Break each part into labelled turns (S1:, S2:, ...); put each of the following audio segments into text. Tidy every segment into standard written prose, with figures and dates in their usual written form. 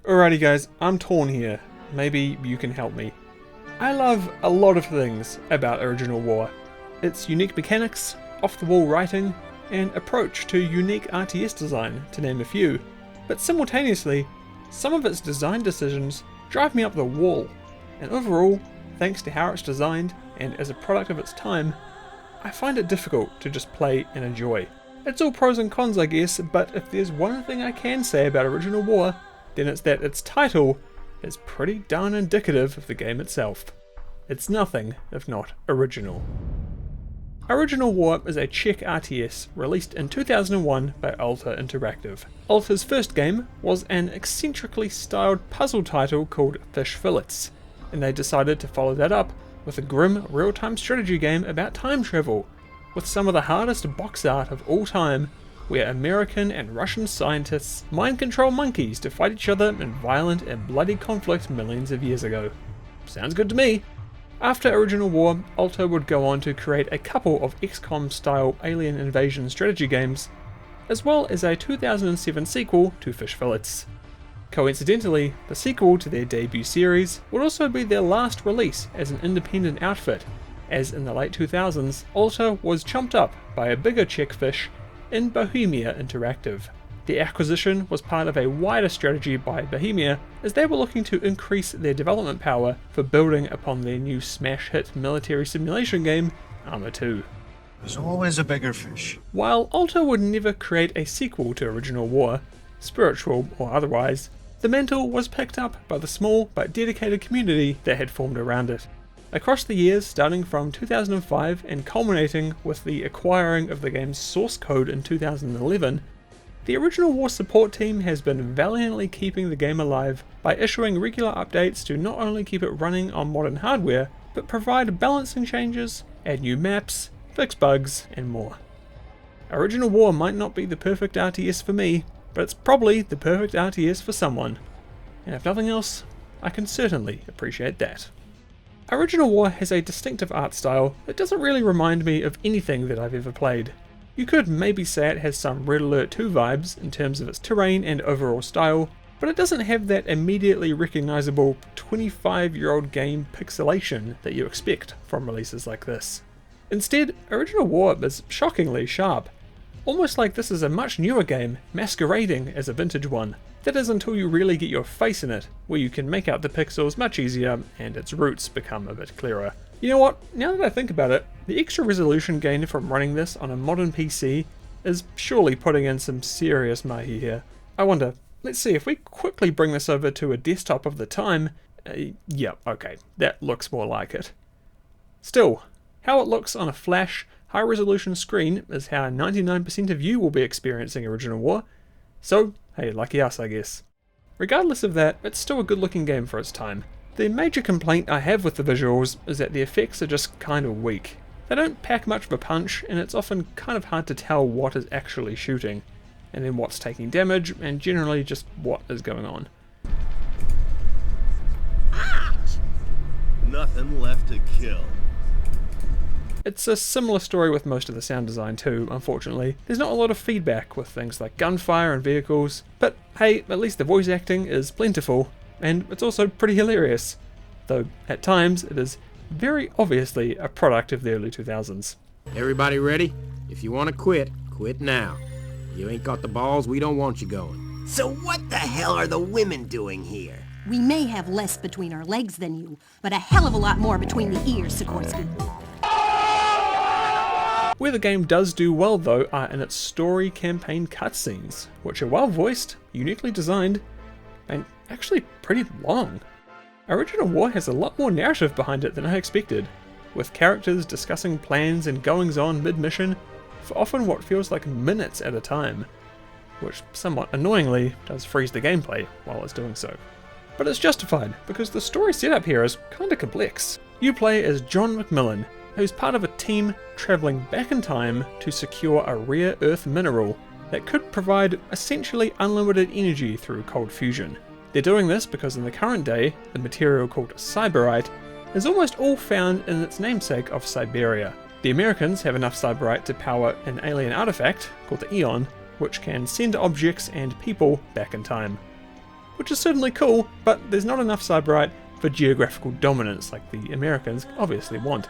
S1: Alrighty guys, I'm torn here. Maybe you can help me. I love a lot of things about Original War. Its unique mechanics, off-the-wall writing, and approach to unique RTS design, to name a few. But simultaneously, some of its design decisions drive me up the wall. And overall, thanks to how it's designed, and as a product of its time, I find it difficult to just play and enjoy. It's all pros and cons I guess, but if there's one thing I can say about Original War, then it's that its title is pretty darn indicative of the game itself. It's nothing if not original. Original War is a Czech RTS released in 2001 by Alta Interactive. Alta's first game was an eccentrically styled puzzle title called Fish Fillets, and they decided to follow that up with a grim real-time strategy game about time travel, with some of the hardest box art of all time, where American and Russian scientists mind control monkeys to fight each other in violent and bloody conflict millions of years ago. Sounds good to me. After Original War, Alta would go on to create a couple of XCOM style alien invasion strategy games, as well as a 2007 sequel to Fish Fillets. Coincidentally, the sequel to their debut series would also be their last release as an independent outfit, as in the late 2000s, Alta was chomped up by a bigger Czech fish in Bohemia Interactive. The acquisition was part of a wider strategy by Bohemia, as they were looking to increase their development power for building upon their new smash hit military simulation game, Arma 2.
S2: There's always a bigger fish.
S1: While Alta would never create a sequel to Original War, spiritual or otherwise, the mantle was picked up by the small but dedicated community that had formed around it. Across the years, starting from 2005 and culminating with the acquiring of the game's source code in 2011, the Original War support team has been valiantly keeping the game alive by issuing regular updates to not only keep it running on modern hardware, but provide balancing changes, add new maps, fix bugs, and more. Original War might not be the perfect RTS for me, but it's probably the perfect RTS for someone. And if nothing else, I can certainly appreciate that. Original War has a distinctive art style that doesn't really remind me of anything that I've ever played. You could maybe say it has some Red Alert 2 vibes in terms of its terrain and overall style, but it doesn't have that immediately recognizable 25-year-old game pixelation that you expect from releases like this. Instead, Original War is shockingly sharp, almost like this is a much newer game masquerading as a vintage one. That is until you really get your face in it, where you can make out the pixels much easier and its roots become a bit clearer. You know what, now that I think about it, the extra resolution gained from running this on a modern PC is surely putting in some serious mahi here. I wonder, let's see, if we quickly bring this over to a desktop of the time, yeah, okay, that looks more like it. Still, how it looks on a flash, high resolution screen is how 99% of you will be experiencing Original War, so hey, lucky us I guess. Regardless of that, it's still a good looking game for its time. The major complaint I have with the visuals is that the effects are just kind of weak. They don't pack much of a punch, and it's often kind of hard to tell what is actually shooting, and then what's taking damage, and generally just what is going on.
S3: Nothing left to kill.
S1: It's a similar story with most of the sound design too, unfortunately. There's not a lot of feedback with things like gunfire and vehicles, but hey, at least the voice acting is plentiful, and it's also pretty hilarious, though at times it is very obviously a product of the early 2000s.
S4: Everybody ready? If you want to quit, quit now. You ain't got the balls, we don't want you going.
S5: So what the hell are the women doing here?
S6: We may have less between our legs than you, but a hell of a lot more between the ears, Sikorsky.
S1: Where the game does do well though are in its story campaign cutscenes, which are well voiced, uniquely designed, and actually pretty long. Original War has a lot more narrative behind it than I expected, with characters discussing plans and goings on mid-mission for often what feels like minutes at a time, which somewhat annoyingly does freeze the gameplay while it's doing so. But it's justified, because the story setup here is kinda complex. You play as John McMillan, who's part of a team travelling back in time to secure a rare earth mineral that could provide essentially unlimited energy through cold fusion. They're doing this because in the current day, the material called Cyberite is almost all found in its namesake of Siberia. The Americans have enough Cyberite to power an alien artifact called the Eon, which can send objects and people back in time. which is certainly cool, but there's not enough Cyberite for geographical dominance like the Americans obviously want.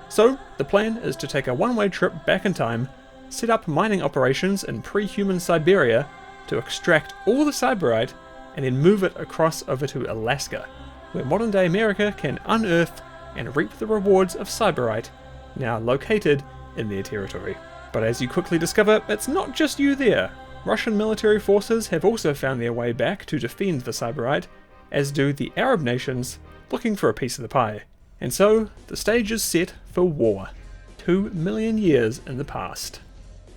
S1: So the plan is to take a one-way trip back in time, set up mining operations in pre-human Siberia to extract all the Cyberite and then move it across over to Alaska, where modern day America can unearth and reap the rewards of Cyberite now located in their territory. But as you quickly discover, it's not just you there. Russian military forces have also found their way back to defend the Cyberite, as do the Arab nations looking for a piece of the pie. And so, the stage is set for war, 2 million years in the past.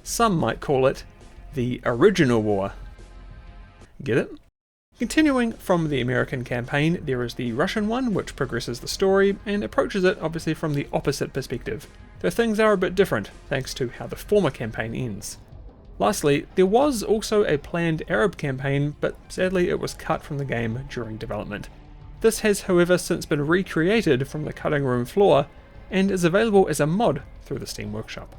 S1: Some might call it the original war. Get it? Continuing from the American campaign, there is the Russian one, which progresses the story and approaches it obviously from the opposite perspective, though things are a bit different thanks to how the former campaign ends. Lastly, there was also a planned Arab campaign, but sadly it was cut from the game during development. This has however since been recreated from the cutting room floor and is available as a mod through the Steam Workshop.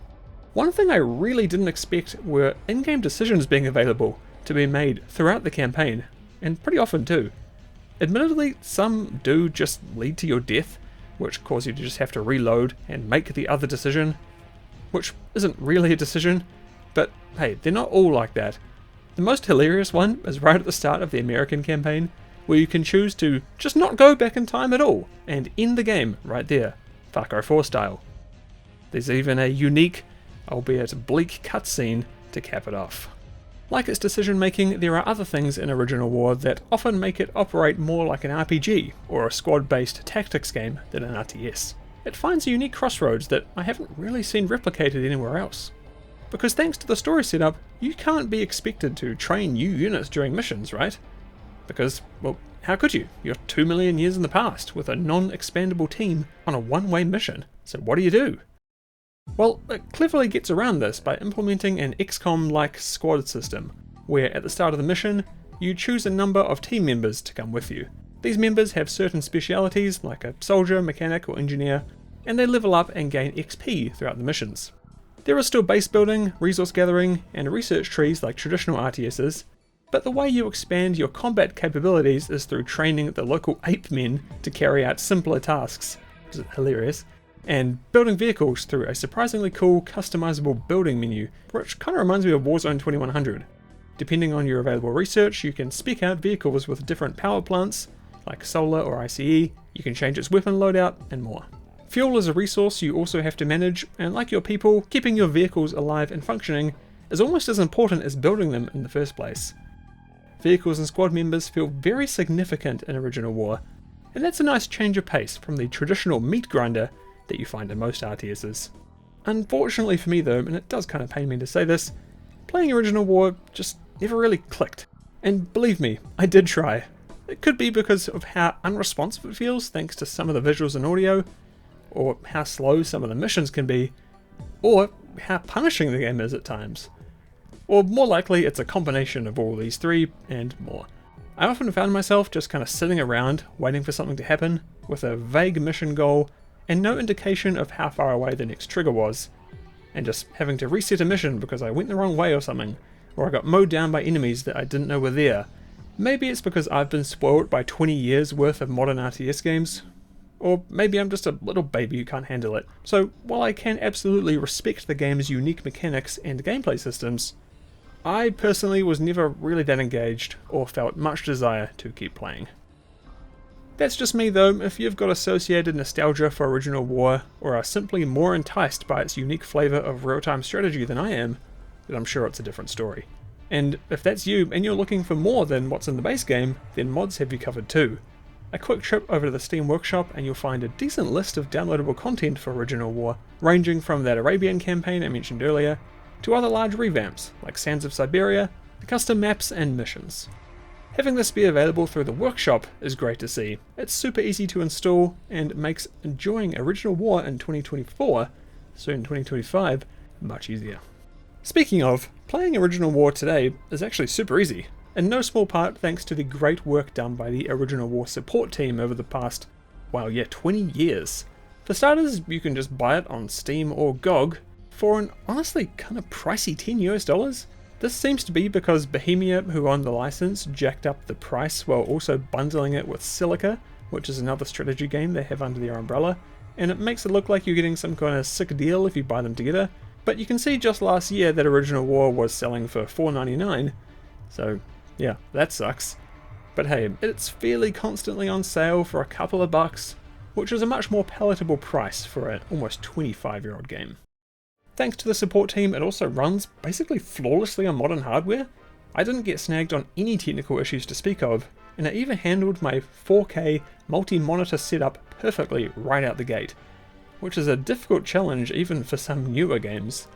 S1: One thing I really didn't expect were in-game decisions being available to be made throughout the campaign, and pretty often too. Admittedly, some do just lead to your death, which cause you to just have to reload and make the other decision, which isn't really a decision, but hey, they're not all like that. The most hilarious one is right at the start of the American campaign, where you can choose to just not go back in time at all, and end the game right there, Far Cry 4 style. There's even a unique, albeit bleak cutscene to cap it off. Like its decision making, there are other things in Original War that often make it operate more like an RPG or a squad-based tactics game than an RTS. It finds a unique crossroads that I haven't really seen replicated anywhere else. Because thanks to the story setup, you can't be expected to train new units during missions, right? Because, well, how could you? You're 2 million years in the past with a non-expandable team on a one-way mission, so what do? Well, it cleverly gets around this by implementing an XCOM-like squad system, where at the start of the mission, you choose a number of team members to come with you. These members have certain specialities like a soldier, mechanic or engineer, and they level up and gain XP throughout the missions. There is still base building, resource gathering, and research trees like traditional RTSs, but the way you expand your combat capabilities is through training the local ape men to carry out simpler tasks, which is hilarious, and building vehicles through a surprisingly cool customizable building menu, which kind of reminds me of Warzone 2100. Depending on your available research, you can spec out vehicles with different power plants, like solar or ICE, you can change its weapon loadout, and more. Fuel is a resource you also have to manage, and like your people, keeping your vehicles alive and functioning is almost as important as building them in the first place. Vehicles and squad members feel very significant in Original War, and that's a nice change of pace from the traditional meat grinder that you find in most RTSs. Unfortunately for me though, and it does kind of pain me to say this, playing Original War just never really clicked. And believe me, I did try. It could be because of how unresponsive it feels thanks to some of the visuals and audio, or how slow some of the missions can be, or how punishing the game is at times. Or more likely it's a combination of all these three and more. I often found myself just kind of sitting around waiting for something to happen with a vague mission goal and no indication of how far away the next trigger was, and just having to reset a mission because I went the wrong way or something, or I got mowed down by enemies that I didn't know were there. Maybe it's because I've been spoiled by 20 years worth of modern RTS games, or maybe I'm just a little baby who can't handle it. So while I can absolutely respect the game's unique mechanics and gameplay systems, I personally was never really that engaged or felt much desire to keep playing. That's just me though. If you've got associated nostalgia for Original War, or are simply more enticed by its unique flavour of real-time strategy than I am, then I'm sure it's a different story. And if that's you and you're looking for more than what's in the base game, then mods have you covered too. A quick trip over to the Steam Workshop and you'll find a decent list of downloadable content for Original War, ranging from that Arabian campaign I mentioned earlier, to other large revamps like Sands of Siberia, the custom maps and missions. Having this be available through the workshop is great to see. It's super easy to install and makes enjoying Original War in 2024, soon 2025, much easier. Speaking of, playing Original War today is actually super easy, in no small part thanks to the great work done by the Original War support team over the past, 20 years. For starters, you can just buy it on Steam or GOG for an honestly kind of pricey $10 US. This seems to be because Bohemia, who own the license, jacked up the price while also bundling it with Silica, which is another strategy game they have under their umbrella, and it makes it look like you're getting some kind of sick deal if you buy them together, but you can see just last year that Original War was selling for $4.99, so yeah, that sucks. But hey, it's fairly constantly on sale for a couple of bucks, which is a much more palatable price for an almost 25-year-old game. Thanks to the support team, it also runs basically flawlessly on modern hardware. I didn't get snagged on any technical issues to speak of, and it even handled my 4K multi-monitor setup perfectly right out the gate, which is a difficult challenge even for some newer games.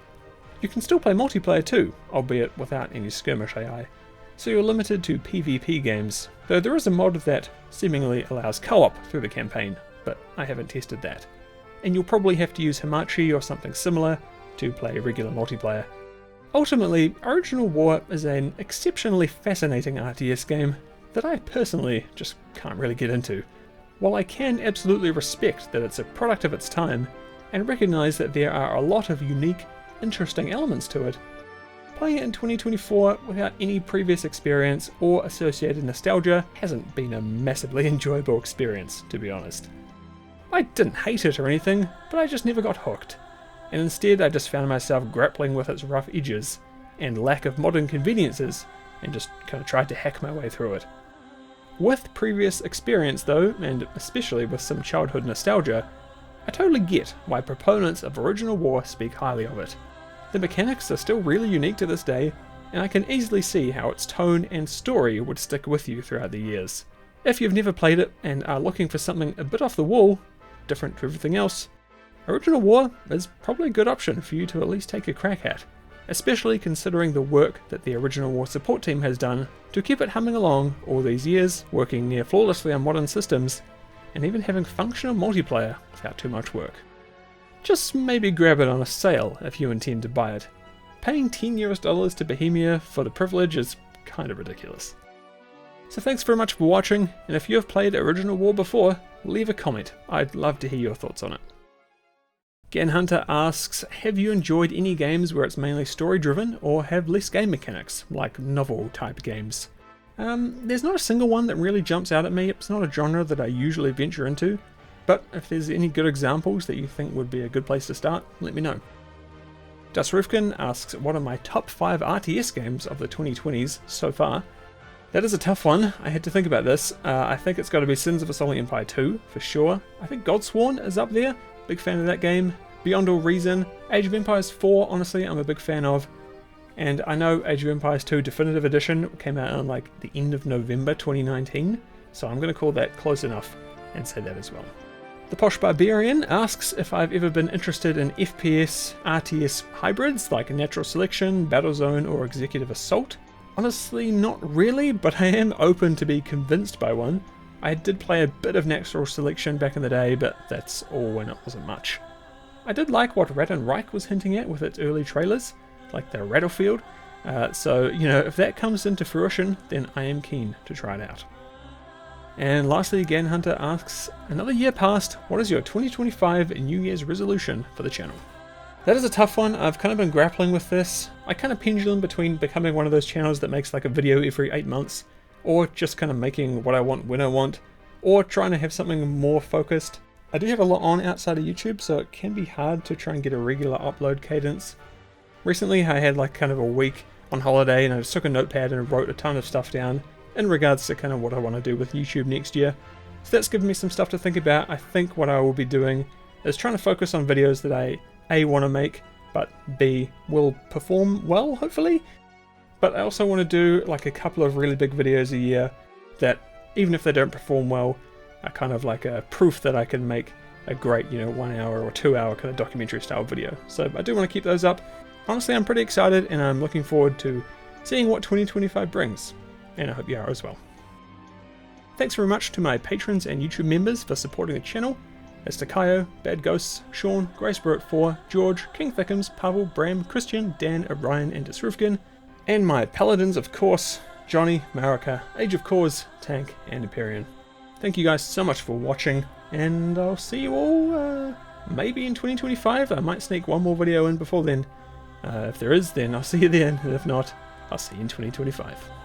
S1: You can still play multiplayer too, albeit without any skirmish AI, so you're limited to PvP games, though there is a mod that seemingly allows co-op through the campaign, but I haven't tested that. And you'll probably have to use Hamachi or something similar to play regular multiplayer. Ultimately, Original War is an exceptionally fascinating RTS game that I personally just can't really get into. While I can absolutely respect that it's a product of its time, and recognise that there are a lot of unique, interesting elements to it, playing it in 2024 without any previous experience or associated nostalgia hasn't been a massively enjoyable experience, to be honest. I didn't hate it or anything, but I just never got hooked, and instead I just found myself grappling with its rough edges and lack of modern conveniences, and just kind of tried to hack my way through it. With previous experience though, and especially with some childhood nostalgia, I totally get why proponents of Original War speak highly of it. The mechanics are still really unique to this day, and I can easily see how its tone and story would stick with you throughout the years. If you've never played it and are looking for something a bit off the wall, different to everything else, Original War is probably a good option for you to at least take a crack at, especially considering the work that the Original War support team has done to keep it humming along all these years, working near flawlessly on modern systems, and even having functional multiplayer without too much work. Just maybe grab it on a sale if you intend to buy it. Paying $10 to Bohemia for the privilege is kind of ridiculous. So thanks very much for watching, and if you have played Original War before, leave a comment. I'd love to hear your thoughts on it. Gen Hunter asks, have you enjoyed any games where it's mainly story driven or have less game mechanics, like novel type games? There's not a single one that really jumps out at me. It's not a genre that I usually venture into, but if there's any good examples that you think would be a good place to start, let me know. Dasrufkin asks, what are my top 5 RTS games of the 2020s so far? That is a tough one. I had to think about this. I think it's got to be Sins of a Sully Empire 2, for sure. I think Godsworn is up there. Big fan of that game. Beyond All Reason. Age of Empires 4, honestly, I'm a big fan of. And I know Age of Empires 2 Definitive Edition came out on like the end of November 2019, so I'm going to call that close enough and say that as well. The Posh Barbarian asks if I've ever been interested in FPS, RTS hybrids like Natural Selection, Battlezone, or Executive Assault. Honestly, not really, but I am open to be convinced by one. I did play a bit of Natural Selection back in the day, but that's all when it wasn't much. I did like what Rat and Reich was hinting at with its early trailers, like the Rattlefield, so, you know, if that comes into fruition, then I am keen to try it out. And lastly, Gan Hunter asks, another year passed, what is your 2025 New Year's resolution for the channel? That is a tough one. I've kind of been grappling with this. I kind of pendulum between becoming one of those channels that makes like a video every 8 months, or just kind of making what I want when I want, or trying to have something more focused. I do have a lot on outside of YouTube, so it can be hard to try and get a regular upload cadence. Recently I had like kind of a week on holiday and I just took a notepad and wrote a ton of stuff down in regards to kind of what I want to do with YouTube next year. So that's given me some stuff to think about. I think what I will be doing is trying to focus on videos that I A, want to make, but B, will perform well, hopefully. But I also want to do like a couple of really big videos a year that, even if they don't perform well, are kind of like a proof that I can make a great, 1 hour or 2 hour kind of documentary style video. So I do want to keep those up. Honestly, I'm pretty excited and I'm looking forward to seeing what 2025 brings. And I hope you are as well. Thanks very much to my patrons and YouTube members for supporting the channel. As to Kaio, Bad Ghosts, Sean, Greyspirit4, George, King Thickums, Pavel, Bram, Christian, Dan, Orion, and Disrufkin. And my paladins, of course, Johnny, Marika, Age of Cause, Tank, and Empyrean. Thank you guys so much for watching, and I'll see you all maybe in 2025. I might sneak one more video in before then. If there is, then I'll see you then, and if not, I'll see you in 2025.